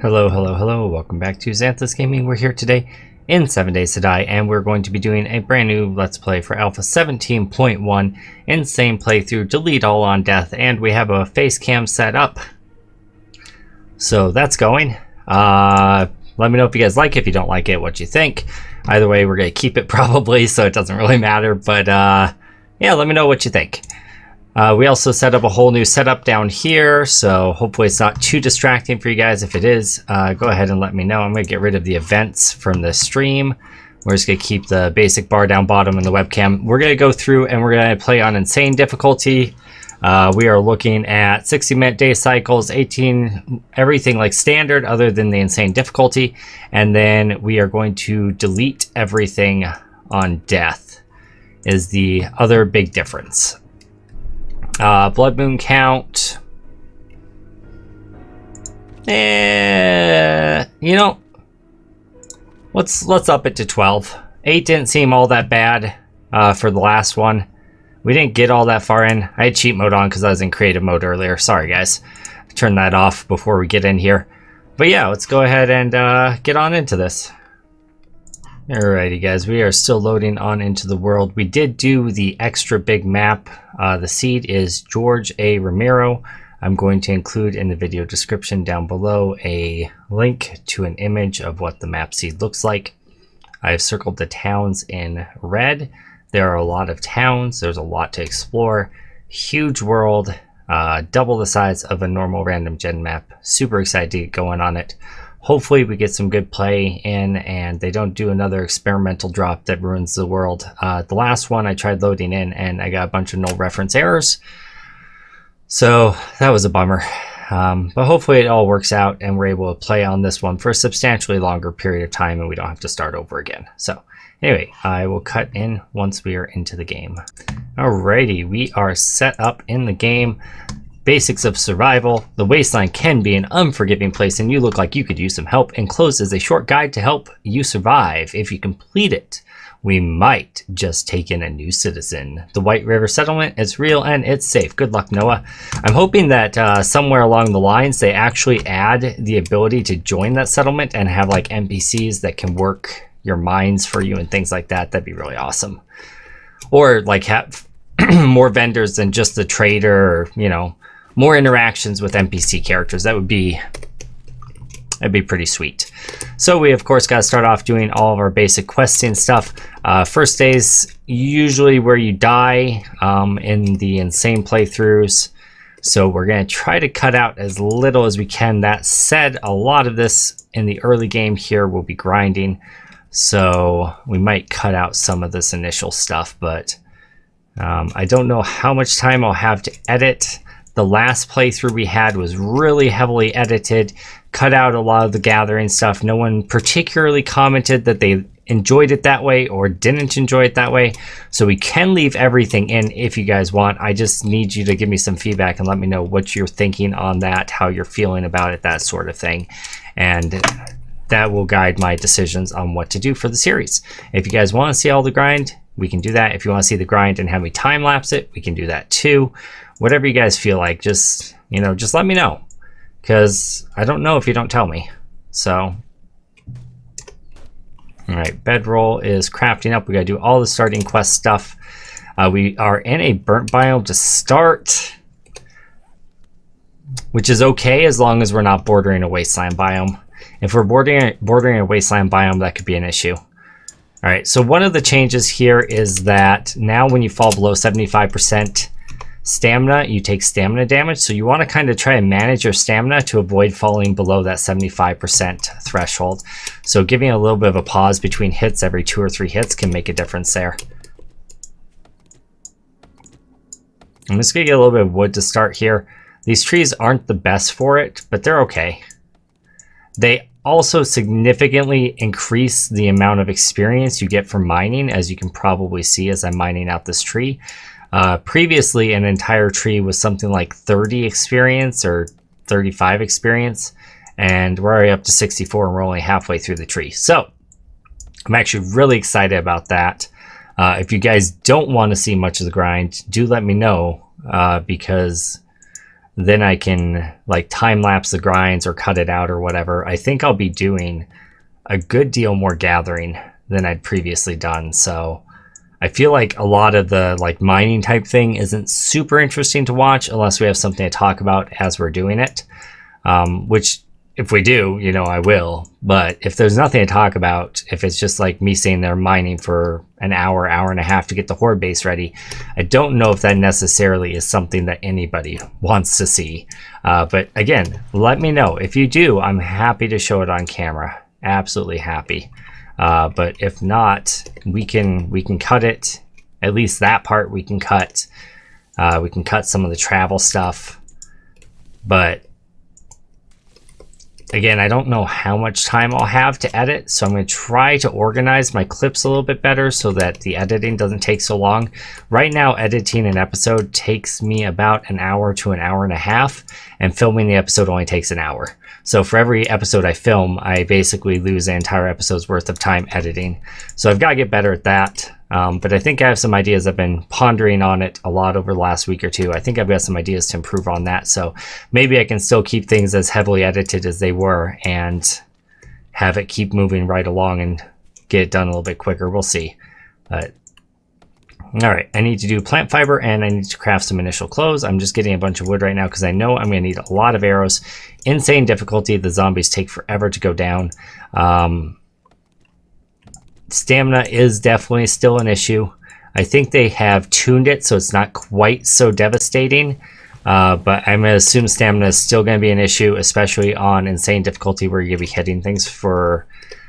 Hello, hello, hello. Welcome back to Zanthyst Gaming. We're here today in 7 Days to Die, and we're going to be doing a brand new Let's Play for Alpha 17.1. Insane playthrough, delete all on death, and we have a face cam set up. So that's going. Let me know if you guys like it, if you don't like it, what you think. Either way, we're going to keep it probably, so it doesn't really matter. But yeah, let me know what you think. We also set up a whole new setup down here, so hopefully it's not too distracting for you guys. If it is, go ahead and let me know. I'm going to get rid of the events from the stream. We're just going to keep the basic bar down bottom in the webcam. We're going to go through and we're going to play on insane difficulty. We are looking at 60-minute day cycles, 18, everything like standard other than the insane difficulty. And then we are going to delete everything on death is the other big difference. Blood moon count. You know, let's up it to 12. 8 didn't seem all that bad for the last one. We didn't get all that far in. I had cheat mode on because I was in creative mode earlier. Sorry guys. Turn that off before we get in here. But yeah, let's go ahead and get on into this. Alrighty guys, we are still loading on into the world. We did do the extra big map. The seed is George A. Romero. I'm going to include in the video description down below a link to an image of what the map seed looks like. I've circled the towns in red. There are a lot of towns. There's a lot to explore. Huge world, double the size of a normal random gen map. Super excited to get going on it. Hopefully we get some good play in and they don't do another experimental drop that ruins the world. The last one I tried loading in and I got a bunch of null reference errors. So that was a bummer. But hopefully it all works out and we're able to play on this one for a substantially longer period of time and we don't have to start over again. So anyway, I will cut in once we are into the game. Alrighty, we are set up in the game. Basics of survival. The wasteland can be an unforgiving place and you look like you could use some help. Enclosed is a short guide to help you survive. If you complete it, we might just take in a new citizen. The White River Settlement is real and it's safe. Good luck, Noah. I'm hoping that somewhere along the lines they actually add the ability to join that settlement and have like NPCs that can work your mines for you and things like that. That'd be really awesome. Or like have more vendors than just the trader, or, you know, more interactions with NPC characters. That'd be pretty sweet. So we of course got to start off doing all of our basic questing stuff. First day's usually where you die in the insane playthroughs. So we're going to try to cut out as little as we can. That said, a lot of this in the early game here will be grinding. So we might cut out some of this initial stuff, but I don't know how much time I'll have to edit. The last playthrough we had was really heavily edited, cut out a lot of the gathering stuff. No one particularly commented that they enjoyed it that way or didn't enjoy it that way. So we can leave everything in if you guys want. I just need you to give me some feedback and let me know what you're thinking on that, how you're feeling about it, that sort of thing. And that will guide my decisions on what to do for the series. If you guys want to see all the grind, we can do that. If you want to see the grind and have me time lapse it, we can do that too. Whatever you guys feel like, just, you know, just let me know. Because I don't know if you don't tell me. So, all right, bedroll is crafting up. We got to do all the starting quest stuff. We are in a burnt biome to start, which is okay as long as we're not bordering a wasteland biome. If we're bordering a wasteland biome, that could be an issue. All right, so one of the changes here is that now when you fall below 75% stamina, you take stamina damage. So you want to kind of try and manage your stamina to avoid falling below that 75% threshold. So giving a little bit of a pause between hits every 2 or 3 hits can make a difference there. I'm just going to get a little bit of wood to start here. These trees aren't the best for it, but they're okay. They also significantly increase the amount of experience you get from mining, as you can probably see as I'm mining out this tree. Previously, an entire tree was something like 30 experience or 35 experience, and we're already up to 64 and we're only halfway through the tree. So I'm actually really excited about that. If you guys don't want to see much of the grind, do let me know, because then I can like time lapse the grinds or cut it out or whatever. I think I'll be doing a good deal more gathering than I'd previously done. So I feel like a lot of the like mining type thing isn't super interesting to watch unless we have something to talk about as we're doing it, which if we do, you know, I will. But if there's nothing to talk about, if it's just like me sitting there mining for an hour, hour and a half to get the horde base ready, I don't know if that necessarily is something that anybody wants to see. But again, let me know. If you do, I'm happy to show it on camera. Absolutely happy. But if not, we can cut it. At least that part we can cut. We can cut some of the travel stuff. But again, I don't know how much time I'll have to edit, so I'm going to try to organize my clips a little bit better so that the editing doesn't take so long. Right now, editing an episode takes me about an hour to an hour and a half, and filming the episode only takes an hour. So for every episode I film, I basically lose the entire episode's worth of time editing. So I've got to get better at that. But I think I have some ideas. I've been pondering on it a lot over the last week or two. I think I've got some ideas to improve on that. So maybe I can still keep things as heavily edited as they were and have it keep moving right along and get it done a little bit quicker. We'll see. But all right, I need to do plant fiber and I need to craft some initial clothes. I'm just getting a bunch of wood right now because I know I'm going to need a lot of arrows. Insane difficulty. The zombies take forever to go down. Stamina is definitely still an issue. I think they have tuned it so it's not quite so devastating. But I'm going to assume stamina is still going to be an issue, especially on insane difficulty where you're going to be hitting things for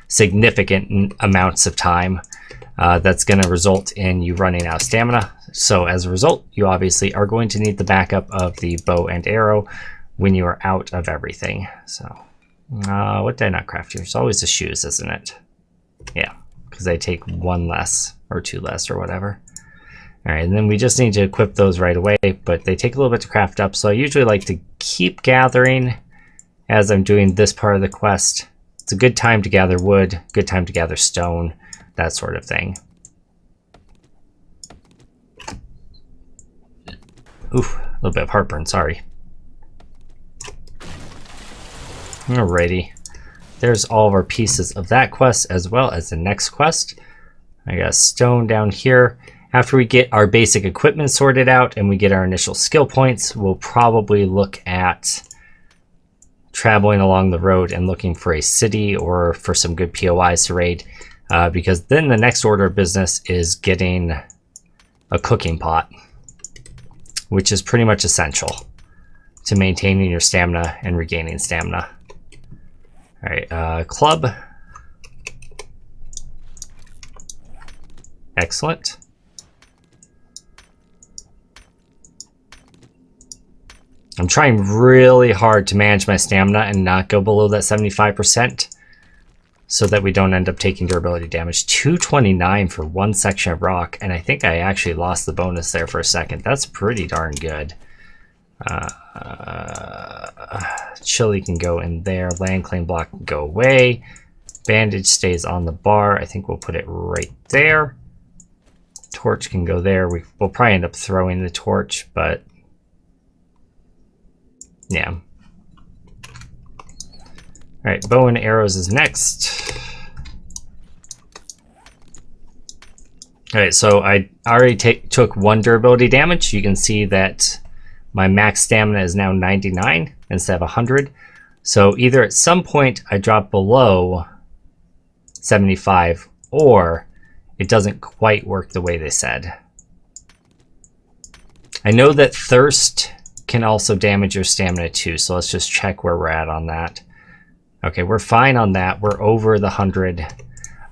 significant amounts of time. That's going to result in you running out of stamina. So as a result, you obviously are going to need the backup of the bow and arrow when you are out of everything. So what did I not craft here? It's always the shoes, isn't it? Yeah, because they take one less or two less or whatever. All right, and then we just need to equip those right away, but they take a little bit to craft up. So I usually like to keep gathering as I'm doing this part of the quest. It's a good time to gather wood, good time to gather stone, that sort of thing. Oof, a little bit of heartburn, sorry. Alrighty, there's all of our pieces of that quest as well as the next quest. I got stone down here. After we get our basic equipment sorted out and we get our initial skill points, we'll probably look at traveling along the road and looking for a city or for some good POIs to raid. Because then the next order of business is getting a cooking pot, which is pretty much essential to maintaining your stamina and regaining stamina. All right, club. Excellent. I'm trying really hard to manage my stamina and not go below that 75%. So that we don't end up taking durability damage. 229 for one section of rock, and I think I actually lost the bonus there for a second. That's pretty darn good. Chili can go in there. Land claim block can go away. Bandage stays on the bar. I think we'll put it right there. Torch can go there. We'll probably end up throwing the torch, but yeah. All right, bow and arrows is next. All right, so I already took one durability damage. You can see that my max stamina is now 99 instead of 100. So either at some point I drop below 75 or it doesn't quite work the way they said. I know that thirst can also damage your stamina too, so let's just check where we're at on that. Okay, we're fine on that. We're over the 100.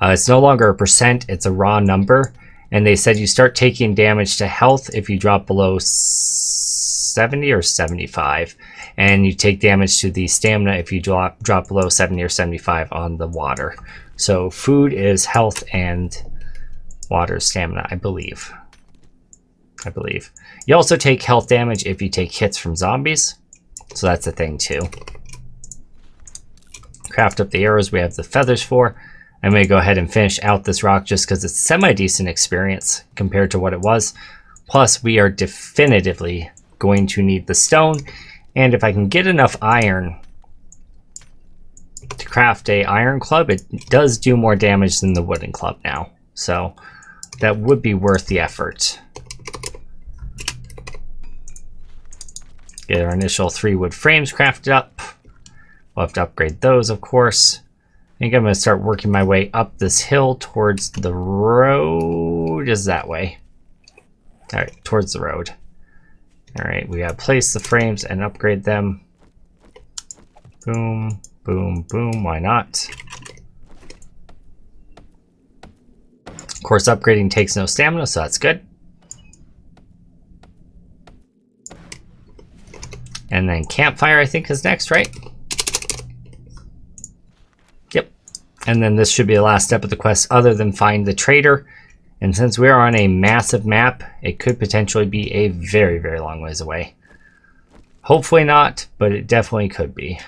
It's no longer a percent, it's a raw number. And they said you start taking damage to health if you drop below 70 or 75. And you take damage to the stamina if you drop below 70 or 75 on the water. So food is health and water is stamina, I believe. You also take health damage if you take hits from zombies. So that's a thing too. Craft up the arrows we have the feathers for. I'm going to go ahead and finish out this rock just because it's semi-decent experience compared to what it was. Plus, we are definitively going to need the stone And if I can get enough iron to craft a iron club, it does do more damage than the wooden club now. So that would be worth the effort. Get our initial 3 wood frames crafted up. We'll have to upgrade those, of course. I think I'm going to start working my way up this hill towards the road. Is that way? All right, towards the road. All right, we got to place the frames and upgrade them. Boom, boom, boom. Why not? Of course, upgrading takes no stamina, so that's good. And then campfire, I think, is next, right? Yep. And then this should be the last step of the quest other than find the trader. And since we are on a massive map, it could potentially be a very, very long ways away. Hopefully not, but it definitely could be.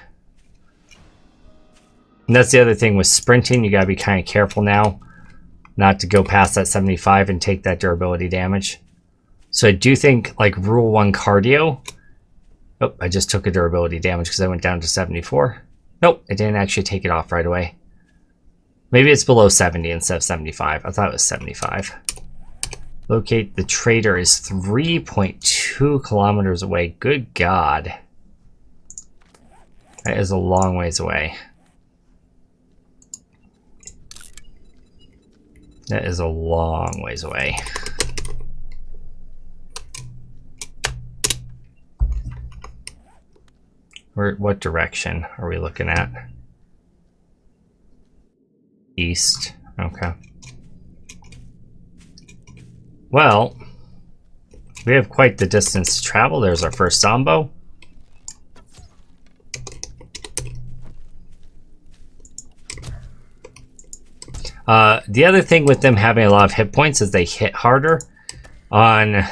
And that's the other thing with sprinting. You got to be kind of careful now not to go past that 75 and take that durability damage. So I do think, like, rule 1 cardio. Oh, I just took a durability damage because I went down to 74. Nope, it didn't actually take it off right away. Maybe it's below 70 instead of 75. I thought it was 75. Locate the trader is 3.2 kilometers away. Good God. That is a long ways away. That is a long ways away. What direction are we looking at? East. Okay. Well, we have quite the distance to travel. There's our first Zombo. The other thing with them having a lot of hit points is they hit harder. On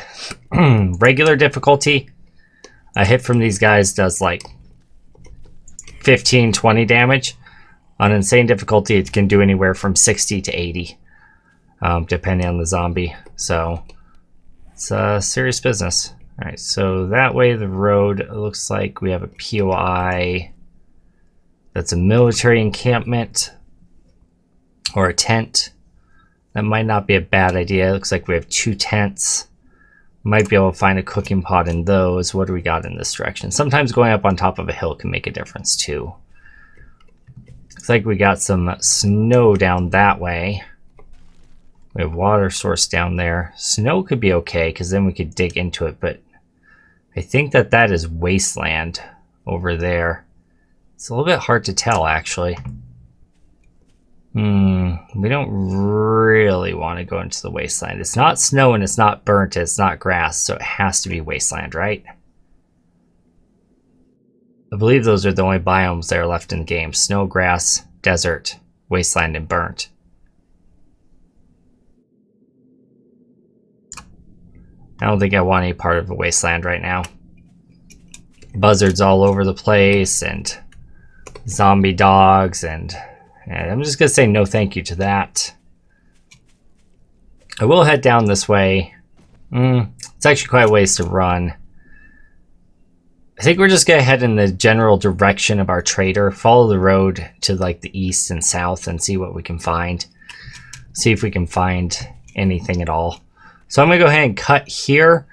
regular difficulty, a hit from these guys does like 15-20 damage. On insane difficulty, it can do anywhere from 60 to 80, depending on the zombie. So it's serious business. All right, so that way the road looks like we have a POI. That's a military encampment or a tent. That might not be a bad idea. It looks like we have 2 tents. Might be able to find a cooking pot in those. What do we got in this direction? Sometimes going up on top of a hill can make a difference too. Looks like we got some snow down that way. We have water source down there. Snow could be okay because then we could dig into it, but I think that is wasteland over there. It's a little bit hard to tell actually. We don't really want to go into the wasteland. It's not snow and it's not burnt, it's not grass, so it has to be wasteland, right? I believe those are the only biomes that are left in the game. Snow, grass, desert, wasteland, and burnt. I don't think I want any part of a wasteland right now. Buzzards all over the place and zombie dogs and I'm just going to say no thank you to that. I will head down this way. It's actually quite a ways to run. I think we're just going to head in the general direction of our trader. Follow the road to like the east and south and see what we can find. See if we can find anything at all. So I'm going to go ahead and cut here.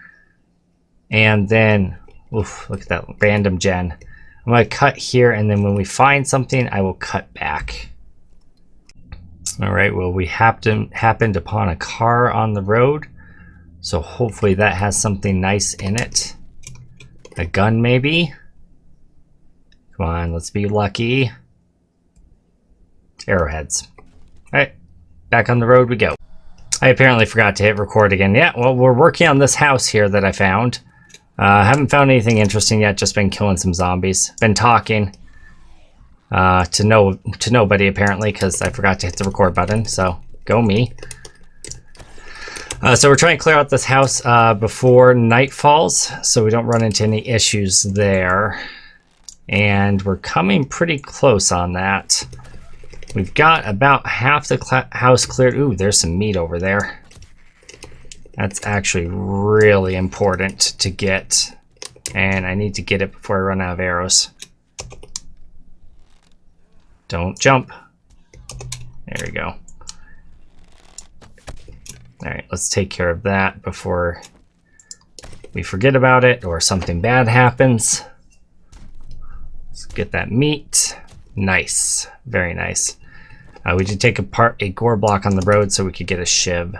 And then, oof, look at that random gen. I'm going to cut here and then when we find something, I will cut back. All right, well, we happened upon a car on the road, so hopefully that has something nice in it. A gun, maybe? Come on, let's be lucky. Arrowheads. All right, back on the road we go. I apparently forgot to hit record again. Yeah, well, we're working on this house here that I found. Haven't found anything interesting yet, just been killing some zombies. Been talking. To nobody apparently because I forgot to hit the record button, so go me. So we're trying to clear out this house before night falls so we don't run into any issues there, and we're coming pretty close on that. We've got about half the house cleared. Ooh, there's some meat over there. That's actually really important to get. And I need to get it before I run out of arrows. Don't jump. There we go. Alright, let's take care of that before we forget about it or something bad happens. Let's get that meat. Nice. Very nice. We did take apart a gore block on the road so we could get a shiv.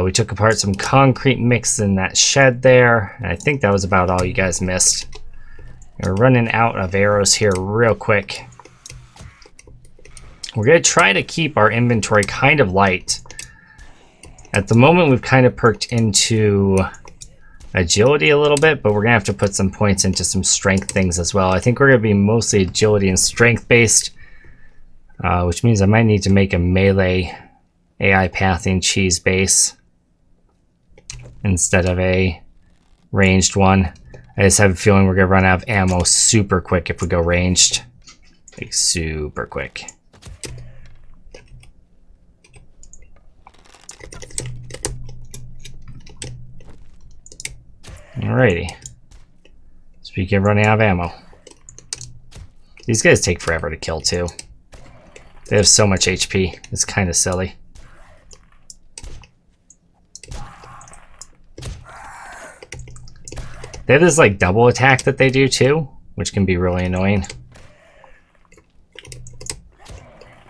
We took apart some concrete mix in that shed there. And I think that was about all you guys missed. We're running out of arrows here real quick. We're going to try to keep our inventory kind of light. At the moment, we've kind of perked into agility a little bit, but we're going to have to put some points into some strength things as well. I think we're going to be mostly agility and strength based, which means I might need to make a melee AI pathing cheese base instead of a ranged one. I just have a feeling we're going to run out of ammo super quick if we go ranged. Like super quick. Alrighty. Speaking of running out of ammo. These guys take forever to kill too. They have so much HP. It's kind of silly. They have this like double attack that they do too, which can be really annoying.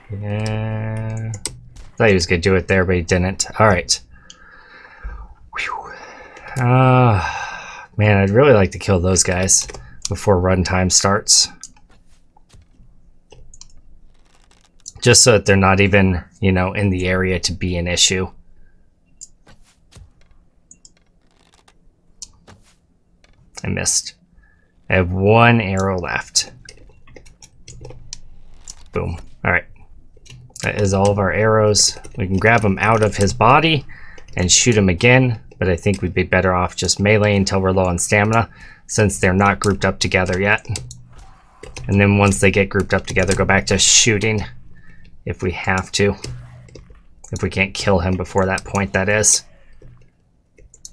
Yeah. Thought he was gonna do it there, but he didn't. Alright. Man, I'd really like to kill those guys before runtime starts. Just so that they're not even, you know, in the area to be an issue. I missed. I have one arrow left. Boom. Alright. That is all of our arrows. We can grab them out of his body and shoot him again, but I think we'd be better off just melee until we're low on stamina, since they're not grouped up together yet. And then once they get grouped up together, go back to shooting if we have to. If we can't kill him before that point, that is.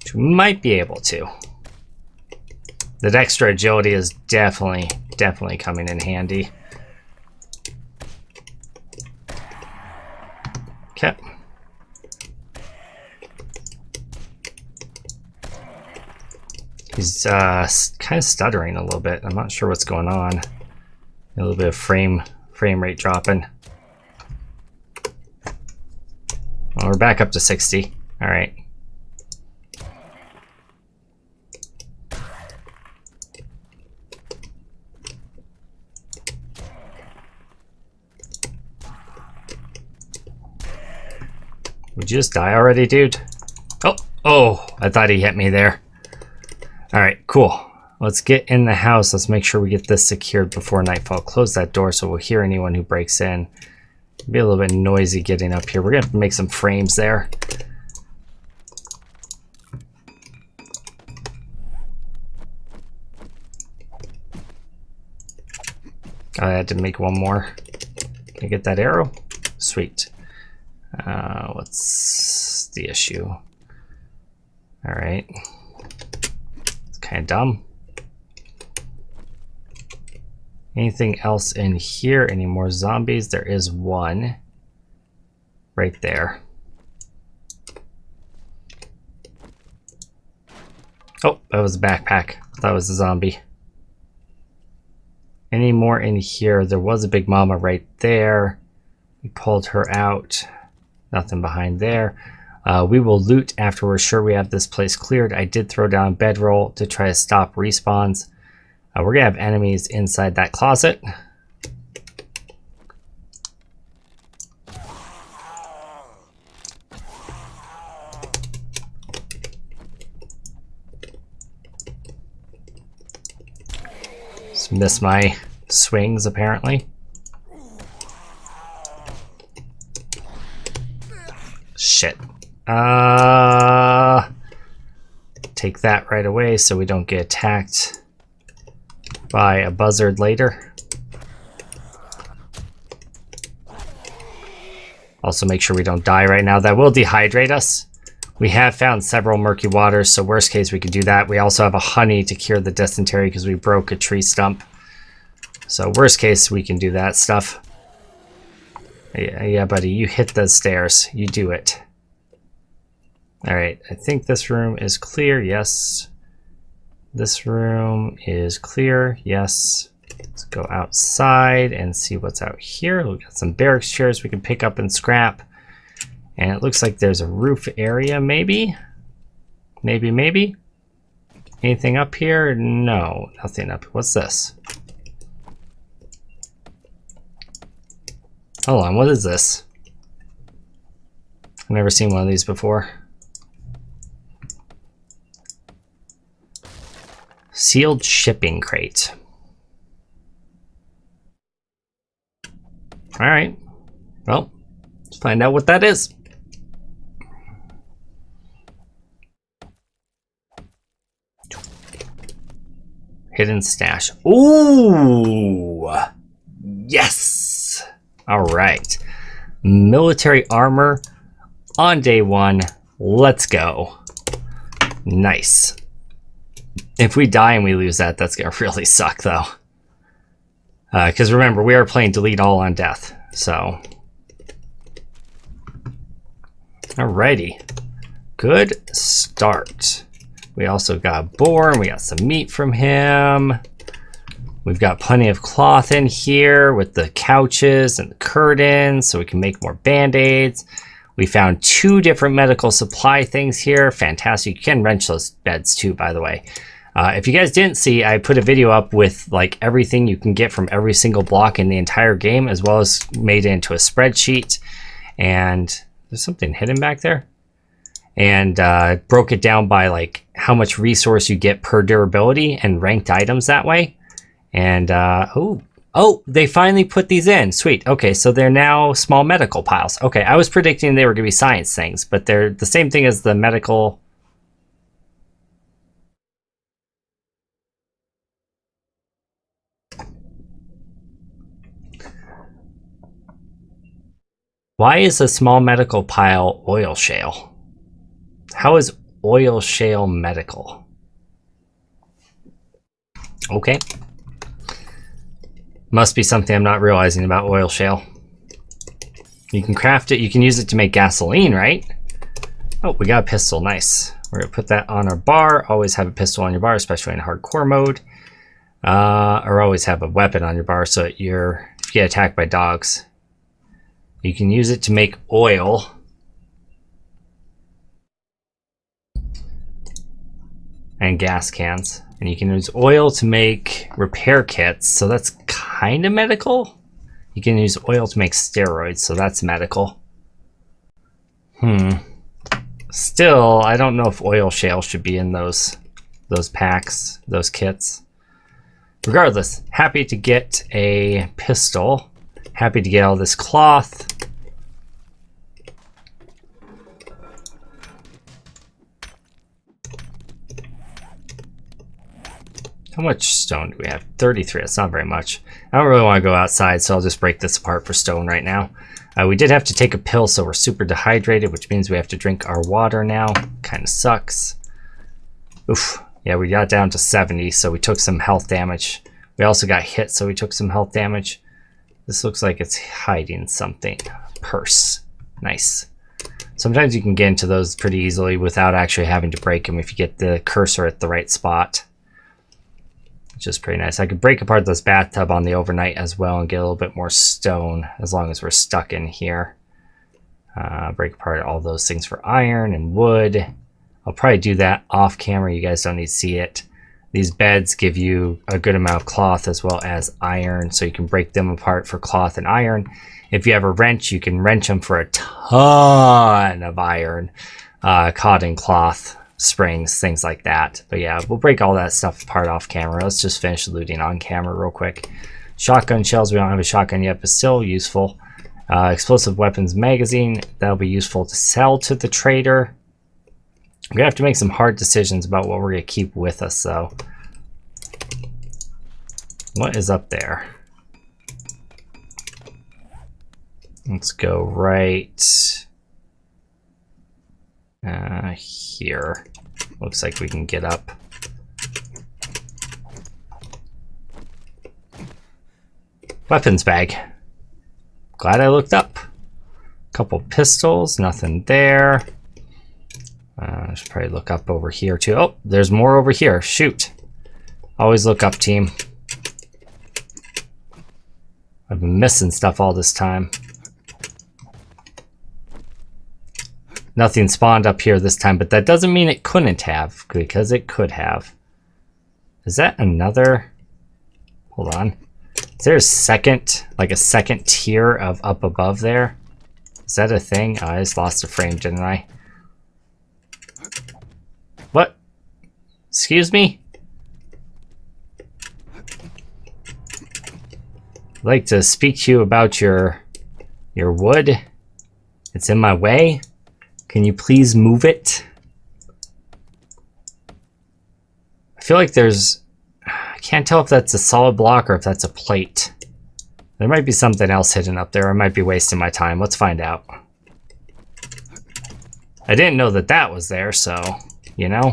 Which we might be able to. That extra agility is definitely coming in handy. Okay. He's kind of stuttering a little bit. I'm not sure what's going on. A little bit of frame rate dropping. Well, we're back up to 60. All right. Would you just die already, dude? Oh, I thought he hit me there. All right, cool. Let's get in the house. Let's make sure we get this secured before nightfall. Close that door so we'll hear anyone who breaks in. It'll be a little bit noisy getting up here. We're gonna have to make some frames there. I had to make one more. Can I get that arrow? Sweet. What's the issue? All right. It's kind of dumb. Anything else in here? Any more zombies? There is one right there. Oh, that was a backpack. That was a zombie. Any more in here? There was a big mama right there. We pulled her out. Nothing behind there. We will loot after we're sure we have this place cleared. I did throw down a bedroll to try to stop respawns. We're gonna have enemies inside that closet. Just missed my swings apparently. Shit. Take that right away so we don't get attacked by a buzzard later. Also make sure we don't die right now. That will dehydrate us, We have found several murky waters, so worst case we could do that. We also have a honey to cure the dysentery because we broke a tree stump. So worst case we can do that stuff. Yeah, buddy, you hit those stairs. You do it. All right, I think this room is clear. Yes. This room is clear. Yes. Let's go outside and see what's out here. We've got some barracks chairs we can pick up and scrap. And it looks like there's a roof area, maybe? Maybe? Anything up here? No, nothing up. What's this? Hold on, what is this? I've never seen one of these before. Sealed shipping crate. All right. Well, let's find out what that is. Hidden stash. Ooh! Yes! All right. Military armor on day one. Let's go. Nice. If we die and we lose that, that's gonna really suck, though. Because remember, we are playing delete all on death, so. Alrighty. Good start. We also got a boar, and we got some meat from him. We've got plenty of cloth in here with the couches and the curtains, so we can make more band-aids. We found 2 different medical supply things here. Fantastic. You can wrench those beds too, by the way. If you guys didn't see, I put a video up with like everything you can get from every single block in the entire game, as well as made it into a spreadsheet. And there's something hidden back there. And broke it down by like how much resource you get per durability and ranked items that way. And oh, they finally put these in. Sweet. Okay, so they're now small medical piles. Okay, I was predicting they were gonna be science things, but they're the same thing as the medical. Why is a small medical pile oil shale? How is oil shale medical? Okay. Must be something I'm not realizing about oil shale. You can craft it, you can use it to make gasoline, right? Oh, we got a pistol, nice. We're gonna put that on our bar. Always have a pistol on your bar, especially in hardcore mode. Or always have a weapon on your bar so that if you get attacked by dogs, you can use it to make oil. And gas cans. And you can use oil to make repair kits, so that's kind of medical. You can use oil to make steroids, so that's medical. Still, I don't know if oil shale should be in those packs, those kits. Regardless, happy to get a pistol. Happy to get all this cloth. How much stone do we have? 33. That's not very much. I don't really want to go outside, so I'll just break this apart for stone right now. We did have to take a pill, so we're super dehydrated, which means we have to drink our water now. Kind of sucks. Oof. Yeah, we got down to 70, so we took some health damage. We also got hit, so we took some health damage. This looks like it's hiding something. Purse. Nice. Sometimes you can get into those pretty easily without actually having to break them if you get the cursor at the right spot. Which is pretty nice. I could break apart this bathtub on the overnight as well and get a little bit more stone as long as we're stuck in here. Break apart all those things for iron and wood. I'll probably do that off camera. You guys don't need to see it. These beds give you a good amount of cloth as well as iron, so you can break them apart for cloth and iron. If you have a wrench, you can wrench them for a ton of iron, cotton cloth, springs, things like that. But yeah, we'll break all that stuff apart off camera. Let's just finish looting on camera real quick. Shotgun shells, we don't have a shotgun yet, but still useful. Explosive weapons magazine, that'll be useful to sell to the trader. We're gonna have to make some hard decisions about what we're gonna keep with us though. What is up there? Let's go right here. Looks like we can get up. Weapons bag. Glad I looked up. Couple pistols, nothing there. I should probably look up over here too. Oh, there's more over here. Shoot. Always look up, team. I've been missing stuff all this time. Nothing spawned up here this time, but that doesn't mean it couldn't have, because it could have. Is that another? Hold on. Is there a second, like a second tier of up above there? Is that a thing? Oh, I just lost a frame, didn't I? What? Excuse me? I'd like to speak to you about your wood. It's in my way. Can you please move it? I feel like there's... I can't tell if that's a solid block or if that's a plate. There might be something else hidden up there. I might be wasting my time. Let's find out. I didn't know that that was there, so, you know.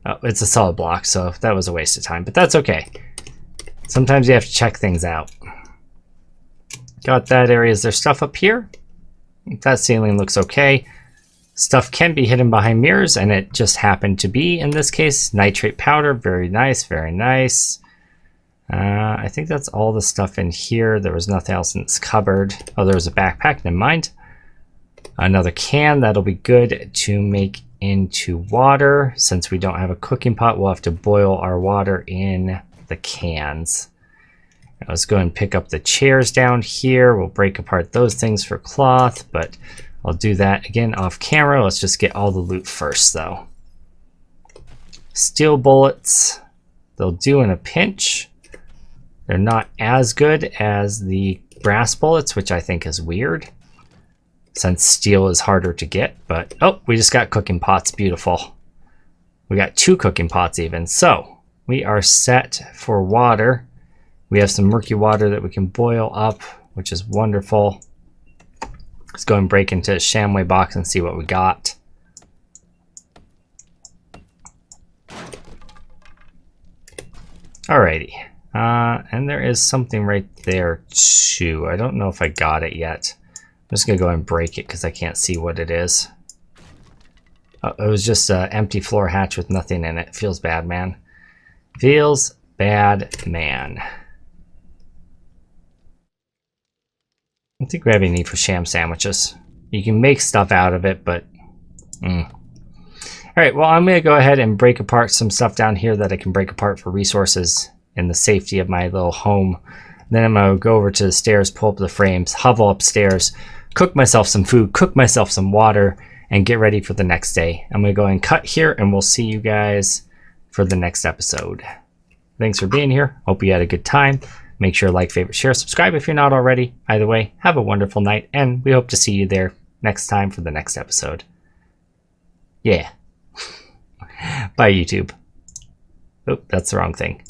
Oh, it's a solid block, so that was a waste of time. But that's okay. Sometimes you have to check things out. Got that area. Is there stuff up here? That ceiling looks okay. Stuff can be hidden behind mirrors, and it just happened to be, in this case, nitrate powder. Very nice, very nice. I think that's all the stuff in here. There was nothing else in this cupboard. Oh, there was a backpack, never mind. Another can, that'll be good to make into water. Since we don't have a cooking pot, we'll have to boil our water in the cans. Now, let's go and pick up the chairs down here. We'll break apart those things for cloth, but I'll do that again off camera. Let's just get all the loot first, though. Steel bullets, they'll do in a pinch. They're not as good as the brass bullets, which I think is weird, since steel is harder to get. But, oh, we just got cooking pots. Beautiful. We got 2 cooking pots even. So, we are set for water. We have some murky water that we can boil up, which is wonderful. Let's go and break into a Shamway box and see what we got. Alrighty. And there is something right there too. I don't know if I got it yet. I'm just gonna go and break it because I can't see what it is. Oh, it was just an empty floor hatch with nothing in it. Feels bad, man. Feels bad, man. I don't think we have any need for sham sandwiches. You can make stuff out of it, but... Alright, well, I'm going to go ahead and break apart some stuff down here that I can break apart for resources in the safety of my little home. Then I'm going to go over to the stairs, pull up the frames, hovel upstairs, cook myself some food, cook myself some water, and get ready for the next day. I'm going to go and cut here, and we'll see you guys for the next episode. Thanks for being here. Hope you had a good time. Make sure to like, favorite, share, subscribe if you're not already. Either way, have a wonderful night, and we hope to see you there next time for the next episode. Yeah. Bye, YouTube. Oh, that's the wrong thing.